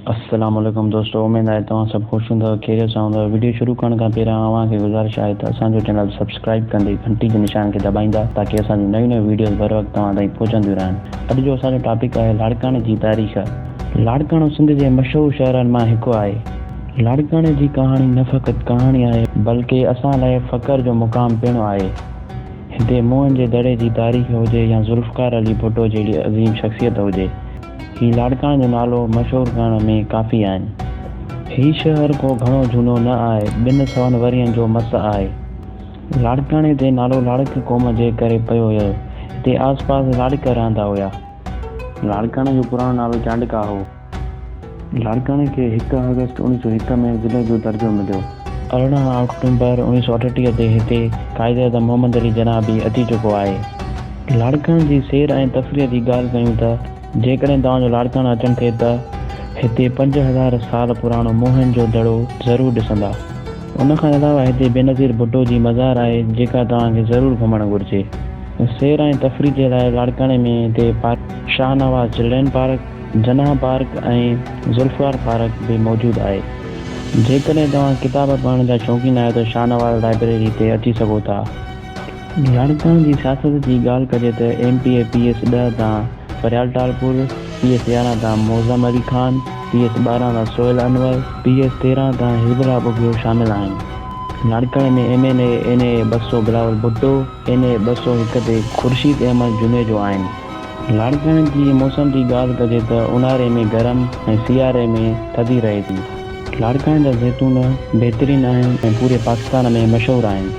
अस्सलाम वालेकुम दोस्तों, उम्मीद है तव्हां सब खुश हूंदव, खैरियत सां हूंदव। वीडियो शुरू करण खां पहिरियों अव्हांखे गुज़ारिश आहे त असांजो चैनल सब्सक्राइब कंदे घंटी जे निशान खे दॿाईंदा ताकी असांजी नयूं नयूं वीडियोज़ बर वक़्तु तव्हां ताईं पहुचंदियूं रहनि। अॼु जो असांजो टॉपिक आहे लाड़काने जी तारीख़। लाड़कानो सिंध जे मशहूरु शहरनि मां हिकु आहे। लाड़काने जी कहाणी न फ़क़ति कहाणी आहे बल्कि असां लाइ फ़ख़्र जो मुक़ाम पिणु आहे। हिते मुंहनि जे दड़े जी तारीख़ हुजे या ज़ुल्फ़िकार अली भुट्टो जहिड़ी अज़ीम शख़्सियत हुजे, ही लाड़काने जो नालो मशहूरु करण में काफ़ी आहिनि। ही शहर को घणो झूनो न आहे, 200 वरियनि जो मस आहे। लाड़काने ते नालो लाड़क क़ौम जे करे पियो हुयो। हिते आसपास लाड़क रहंदा हुया। लाड़काने जो पुराणो नालो चांडका हो। लाड़काने खे 1 अगस्त 1901 में ज़िले जो दर्जो मिलियो। 18 अक्टूबर 1938 ते हिते कायदे मोहम्मद अली जनाबी अची चुको आहे। लाड़काने जी सैर ऐं तफ़रीह जी ॻाल्हि कयूं त जेकॾहिं तव्हांजो लाड़काना अचणु थिए त हिते 5000 साल पुराणो मोहन जो दड़ो ज़रूरु ॾिसंदा। उन खां अलावा हिते बेनज़ीर भुट्टो जी मज़ार आहे जेका तव्हांखे ज़रूरु घुमणु घुरिजे। सैर ऐं तफ़रीह जे लाइ लाड़काने में हिते park Shahnawaz children park, जनाह park ऐं ज़ुल्फ़िकार पार्क बि मौजूदु आहे। जेकॾहिं तव्हां किताब पढ़ण जा शौक़ीन आहियो त शाहनवाज़ लाइब्रेरी ते अची सघो था। लाड़काने जी सियासत जी ॻाल्हि कजे त MPA PS 10 तां फरियाल टालपुर, PS 11 तां मोज़म अली ख़ान, PS 12 तां सोहेल अनवर, PS 13 तां हिज़बुल्लाह बुगियो शामिल आहिनि। लाड़काने में MNA NA 200 Bilawal Bhutto, NA 201 ते खुर्शीद अहमद जुनेजो आहिनि। लाड़काने जी मौसम जी ॻाल्हि कजे त ऊन्हारे में गरम ऐं सियारे में थधी रहे थी। लाड़काने जा ज़ैतून बहितरीनु आहिनि ऐं पूरे पाकिस्तान में मशहूरु आहिनि।